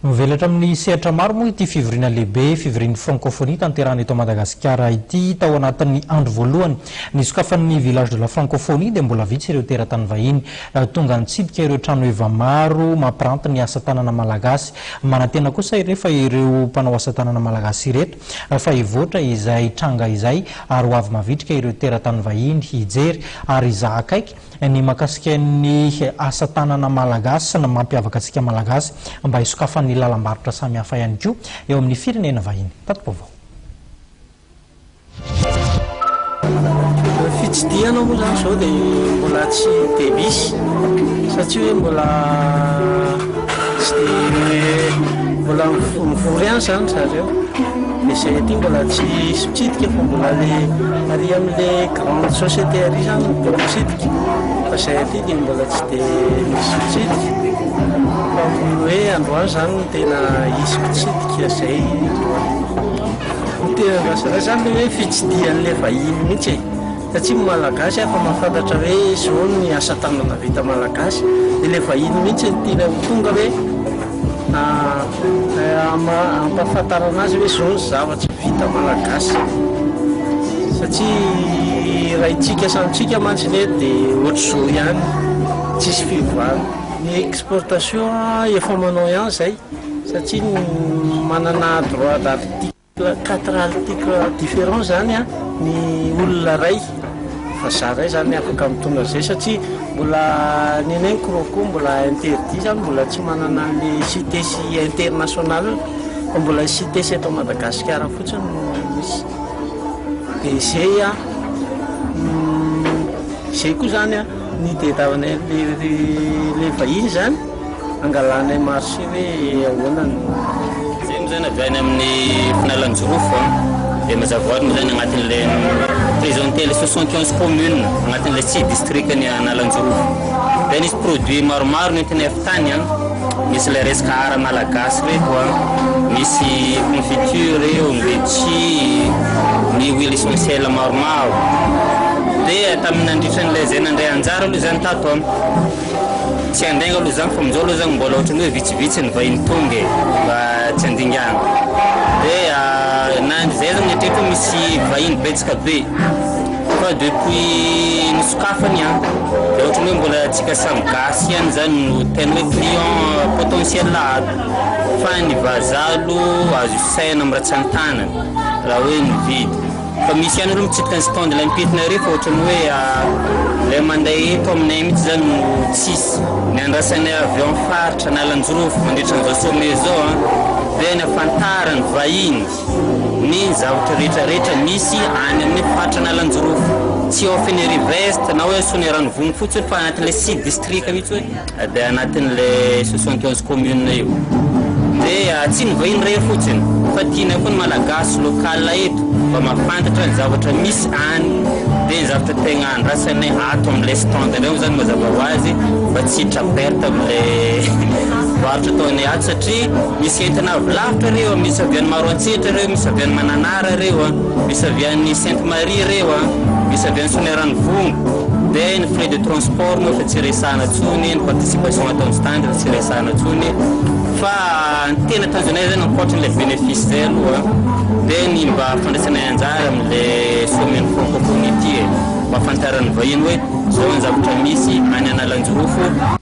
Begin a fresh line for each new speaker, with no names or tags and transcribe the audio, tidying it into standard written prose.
Mivelatra amin'ny sehatra maro moa ity fivoriana lehibe fivorian'ny francophonie tanterahana eto Madagasikara ity tao anatin'ny andro voalohany ny sokafan'ny village de la francophonie dia mbola vitsy ireo teratany vahiny tonga nitsidika ireo trano eva maro mampiranty ny asa tanana malagasy manantena kosa rehefa ireo mpanao asa tanana malagasy ireto fa hivoatra izay tranga izay ary ho avy mavitrika ireo teratany vahiny hijery ary izaha akaiky ny makasikan'ny asa tanana malagasy na mampiavaka antsika malagasy mba hisokafan'ny lalam-barotra samy hafa ihany koa eo amin'ny firenena vahiny. Tato-pavao.
Fitsidiana moa zany zao dia mbola tsy dia misy satria hoe mbola tsy mbola mivory ihany zany zareo dia izay aty mbola tsy mitsidika fa mbola le ary amin'ilay grande société ary zany mbola mitsidika fa izay aty dia mbola tsy dia misy mitsidika fa hoe androany zany tena hisy mitsidika izay tena vasara zany hoe fitsidian'ilay vahiny mihitsy satria malagasy afa mahafantatra hoe zao ny asa tanana vita malagasy dia ilay vahiny mihitsy ny tiana tonga hoe ampahafantarana azy hoe zao ny zavatra vita malagasy satria raha itsika samitsika mantsiny hoe dia ohatry zao ihany tsisy fivoarana ny exportation efa manao ihany zay satria manana droit d'article 4 article différents zany ny olona ray fa zaray zany afaka mitondra zay satria mbola nenay koa mbola interdit zany mbola tsy manana le cité sy international fa mbola cité sy eto Madagasikara fotsiny misy dia zay zay koa zany ny tediavanay le vahiny zany angalanay marché hoe ahoanany
zay moa zany avy any amin'ny finalan-jorofo dia mazava moa zany agnatin'le présenté les 71 communes agnatin'le 6 district ny analan-jorofo dia nisy produit maromaro nentinay avy tany misy le resaka ara malagasy reto misy confiture eo ny letchi ny huile essentielle maromaro dia tamin'ny nandritran'ilay zay nandray anjara aloha zany tato tsy andaigna aloha zany fa amin'izao aloha zany mbola ohatrany hoe vitsivitsy ny vahiny tonga mba tsy andingana dia zay zany netreto misy vahiny betsaka be fa depuis ny sokafany dia ohatrany hoe mbola tsika samy gasy ihany zany no tena hoe client potentiel fa ny vazalo azo saina amin'ny ratsan-tanany raha hoe nividy fa misy ihany aloha mitsidika ny stand la mipitana rehefa ohatrany hoe le mandeha eto aminay mihitsy zany no tsisy ny andrasanay avion faritra nalan-jorofo mandritra n'izao sommet zao dia ny afantarany vahiny ny zavatra rehetrarehetra misy any amin'ny faritra nalan-jorofo tsy offeny riveste na hoe sony ranovony fotsiny fa anatin'le 6 district mihitsy hoe dia anatin'le 71 commune eo dia tsy ny vahiny ray fotsiny fa tiana koa ny malagasy local eto mba mahafantatra ny zavatra misy any dia ny zavatra tegna andrasanay ato amin'ilay stand reo zany mazava ho azy mba tsy hiditra perte amin'ilay varotra ataonay ato satria misy entina avy lavitra reo misy avy any Maroantsetra reo misy avy any Mananara reo misy avy any Sainte Marie reo misy avy any Soneranivongo dia ny frais de transport moa fa tsy resahana tsony ny participation atao amin'ny stand fa tsy resahana tsony fa ny tena tanjonay zany ankoatran'ilay bénéfice zay aloha dia ny mba fandraisanay anjara amin'ilay sommet francophonie ity mba afantarany vahiny hoe zao ny zavatra misy any analan-jorofo